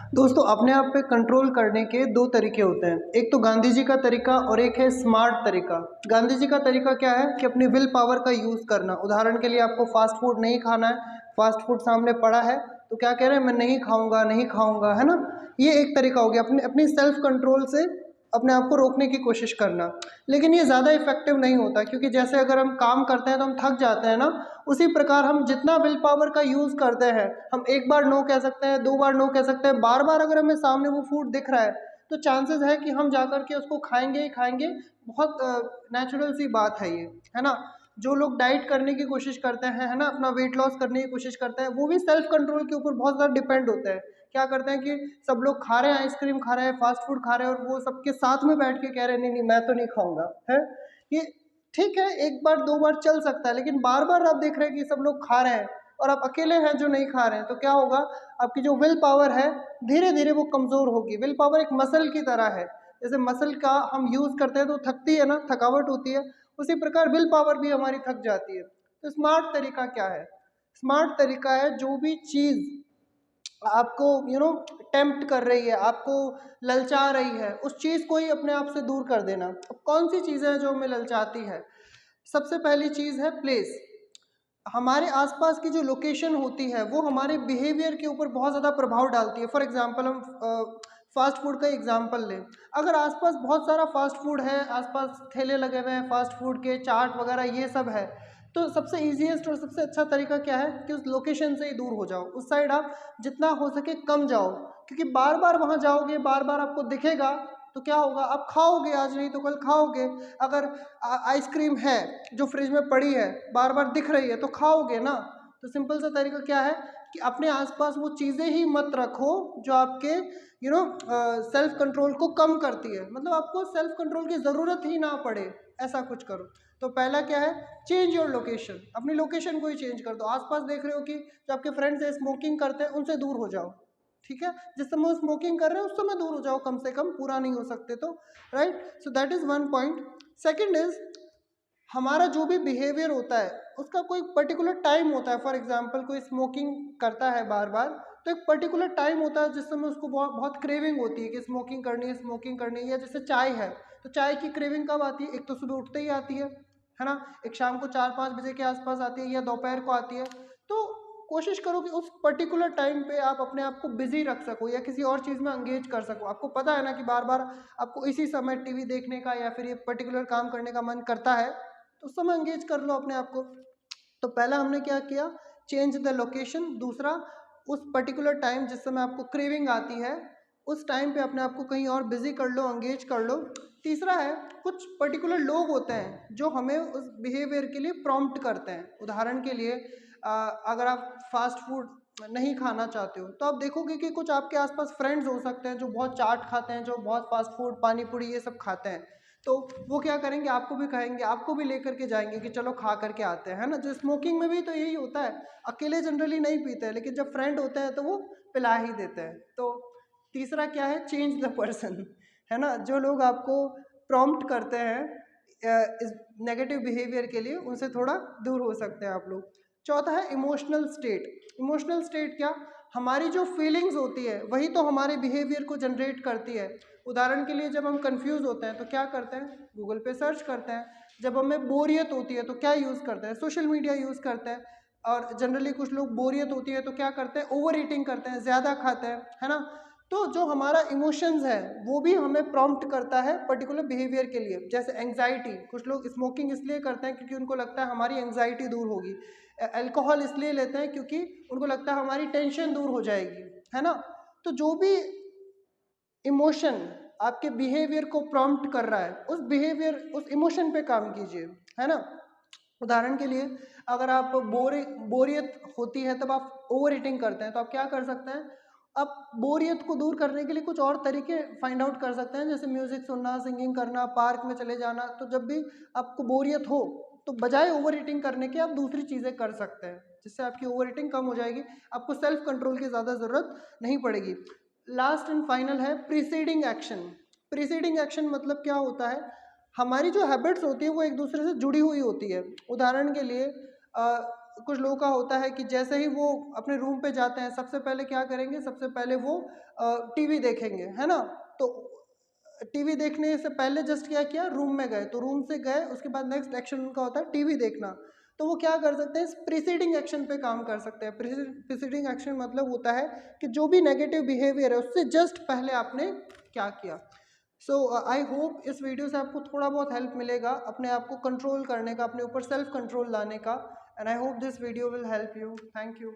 दोस्तों अपने आप पे कंट्रोल करने के दो तरीके होते हैं। एक तो गांधी जी का तरीका और एक है स्मार्ट तरीका। गांधी जी का तरीका क्या है कि अपनी विल पावर का यूज़ करना। उदाहरण के लिए आपको फास्ट फूड नहीं खाना है, फास्ट फूड सामने पड़ा है तो क्या कह रहे हैं, मैं नहीं खाऊंगा नहीं खाऊंगा, है ना। ये एक तरीका हो गया, अपनी अपनी सेल्फ कंट्रोल से अपने आप को रोकने की कोशिश करना। लेकिन ये ज़्यादा इफेक्टिव नहीं होता, क्योंकि जैसे अगर हम काम करते हैं तो हम थक जाते हैं ना, उसी प्रकार हम जितना विल पावर का यूज़ करते हैं, हम एक बार नो कह सकते हैं, दो बार नो कह सकते हैं, बार बार अगर हमें सामने वो फूड दिख रहा है तो चांसेस है कि हम जाकर के उसको खाएंगे ही खाएंगे। बहुत नेचुरल सी बात है ये, है ना। जो लोग डाइट करने की कोशिश करते हैं, है ना, अपना वेट लॉस करने की कोशिश करते हैं, वो भी सेल्फ कंट्रोल के ऊपर बहुत ज़्यादा डिपेंड होते हैं। क्या करते हैं कि सब लोग खा रहे हैं, आइसक्रीम खा रहे हैं, फास्ट फूड खा रहे हैं, और वो सबके साथ में बैठ के कह रहे हैं नहीं नहीं मैं तो नहीं खाऊंगा, है। ये ठीक है, एक बार दो बार चल सकता है, लेकिन बार बार आप देख रहे हैं कि सब लोग खा रहे हैं और आप अकेले हैं जो नहीं खा रहे हैं, तो क्या होगा, आपकी जो विल पावर है धीरे धीरे वो कमज़ोर होगी। विल पावर एक मसल की तरह है, जैसे मसल का हम यूज़ करते हैं तो थकती है ना, थकावट होती है, उसी प्रकार विल पावर भी हमारी थक जाती है। तो स्मार्ट तरीका क्या है? स्मार्ट तरीका है, जो भी चीज़ आपको टेम्प्ट कर रही है, आपको ललचा रही है, उस चीज़ को ही अपने आप से दूर कर देना। अब कौन सी चीज़ें हैं जो हमें ललचाती है? सबसे पहली चीज़ है प्लेस। हमारे आसपास की जो लोकेशन होती है वो हमारे बिहेवियर के ऊपर बहुत ज़्यादा प्रभाव डालती है। फॉर एग्जांपल हम फास्ट फूड का एग्जांपल लें। अगर आसपास बहुत सारा फास्ट फूड है, आसपास ठेले लगे हुए हैं फास्ट फूड के, चाट वगैरह ये सब है, तो सबसे ईजीएस्ट और सबसे अच्छा तरीका क्या है कि उस लोकेशन से ही दूर हो जाओ, उस साइड आप जितना हो सके कम जाओ। क्योंकि बार बार वहाँ जाओगे, बार बार आपको दिखेगा, तो क्या होगा, आप खाओगे, आज नहीं तो कल खाओगे। अगर आइसक्रीम है जो फ्रिज में पड़ी है, बार बार दिख रही है, तो खाओगे ना। तो सिंपल सा तरीका क्या है कि अपने आसपास वो चीज़ें ही मत रखो जो आपके सेल्फ कंट्रोल को कम करती है, मतलब आपको सेल्फ कंट्रोल की ज़रूरत ही ना पड़े, ऐसा कुछ करो। तो पहला क्या है, चेंज योर लोकेशन। अपनी लोकेशन को ही चेंज कर दो। आसपास देख रहे हो कि जो आपके फ्रेंड्स है स्मोकिंग करते हैं, उनसे दूर हो जाओ, ठीक है। जिस समय वो स्मोकिंग कर रहे हैं उस समय दूर हो जाओ, कम से कम, पूरा नहीं हो सकते तो, right. So that is one point. Second is, हमारा जो भी बिहेवियर होता है उसका कोई पर्टिकुलर टाइम होता है। फॉर एग्जांपल कोई स्मोकिंग करता है बार बार, तो एक पर्टिकुलर टाइम होता है जिस समय उसको बहुत बहुत क्रेविंग होती है कि स्मोकिंग करनी है, स्मोकिंग करनी है। या जैसे चाय है, तो चाय की क्रेविंग कब आती है? एक तो सुबह उठते ही आती है ना, एक शाम को 4-5 बजे के आसपास आती है, या दोपहर को आती है। तो कोशिश करो कि उस पर्टिकुलर टाइम पे आप अपने आप को बिजी रख सको या किसी और चीज़ में एंगेज कर सको। आपको पता है ना कि बार बार आपको इसी समय टीवी देखने का या फिर ये पर्टिकुलर काम करने का मन करता है, तो उस समय एंगेज कर लो अपने आप को। तो पहला हमने क्या किया, चेंज द लोकेशन। दूसरा, उस पर्टिकुलर टाइम जिस समय आपको क्रेविंग आती है, उस टाइम पे अपने आप को कहीं और बिजी कर लो, एंगेज कर लो। तीसरा है, कुछ पर्टिकुलर लोग होते हैं जो हमें उस बिहेवियर के लिए प्रॉम्प्ट करते हैं। उदाहरण के लिए अगर आप फास्ट फूड नहीं खाना चाहते हो तो आप देखोगे कि कुछ आपके आसपास फ्रेंड्स हो सकते हैं जो बहुत चाट खाते हैं, जो बहुत फास्ट फूड, पानी पूरी ये सब खाते हैं। तो वो क्या करेंगे, आपको भी कहेंगे, आपको भी लेकर के जाएंगे कि चलो खा करके आते हैं, है ना। जो स्मोकिंग में भी तो यही होता है, अकेले जनरली नहीं पीते हैं, लेकिन जब फ्रेंड होते हैं तो वो पिला ही देते हैं। तो तीसरा क्या है, चेंज द पर्सन, है ना। जो लोग आपको प्रॉम्प्ट करते हैं इस नेगेटिव बिहेवियर के लिए, उनसे थोड़ा दूर हो सकते हैं आप लोग। चौथा है इमोशनल स्टेट। इमोशनल स्टेट क्या, हमारी जो फीलिंग्स होती है वही तो हमारे बिहेवियर को जनरेट करती है। उदाहरण के लिए जब हम कंफ्यूज होते हैं तो क्या करते हैं, गूगल पे सर्च करते हैं। जब हमें बोरियत होती है तो क्या यूज़ करते हैं, सोशल मीडिया यूज़ करते हैं। और जनरली कुछ लोग बोरियत होती है तो क्या करते हैं, ओवर ईटिंग करते हैं, ज़्यादा खाते हैं, है ना। तो जो हमारा इमोशंस है वो भी हमें प्रॉम्प्ट करता है पर्टिकुलर बिहेवियर के लिए। जैसे एंग्जाइटी, कुछ लोग स्मोकिंग इसलिए करते हैं क्योंकि उनको लगता है हमारी एंग्जाइटी दूर होगी। अल्कोहल इसलिए लेते हैं क्योंकि उनको लगता है हमारी टेंशन दूर हो जाएगी, है ना। तो जो भी इमोशन आपके बिहेवियर को प्रॉम्प्ट कर रहा है, उस बिहेवियर, उस इमोशन पे काम कीजिए, है ना। उदाहरण के लिए अगर आप बोरियत होती है तब आप ओवर ईटिंग करते हैं, तो आप क्या कर सकते हैं, आप बोरियत को दूर करने के लिए कुछ और तरीके फाइंड आउट कर सकते हैं, जैसे म्यूजिक सुनना, सिंगिंग करना, पार्क में चले जाना। तो जब भी आपको बोरियत हो तो बजाय ओवर ईटिंग करने के आप दूसरी चीज़ें कर सकते हैं, जिससे आपकी ओवर ईटिंग कम हो जाएगी, आपको सेल्फ कंट्रोल की ज़्यादा ज़रूरत नहीं पड़ेगी। लास्ट एंड फाइनल है प्रीसीडिंग एक्शन। प्रीसीडिंग एक्शन मतलब क्या होता है, हमारी जो हैबिट्स होती है वो एक दूसरे से जुड़ी हुई होती है। उदाहरण के लिए कुछ लोगों का होता है कि जैसे ही वो अपने रूम पे जाते हैं सबसे पहले क्या करेंगे, सबसे पहले वो टीवी देखेंगे, है ना। तो टीवी देखने से पहले जस्ट क्या किया, रूम में गए, तो रूम से गए, उसके बाद नेक्स्ट एक्शन उनका होता है टीवी देखना। तो वो क्या कर सकते हैं, प्रीसीडिंग एक्शन पे काम कर सकते हैं। प्रीसीडिंग एक्शन मतलब होता है कि जो भी नेगेटिव बिहेवियर है उससे जस्ट पहले आपने क्या किया। सो आई होप इस वीडियो से आपको थोड़ा बहुत हेल्प मिलेगा अपने आप को कंट्रोल करने का, अपने ऊपर सेल्फ कंट्रोल लाने का। And I hope this video will help you. Thank you.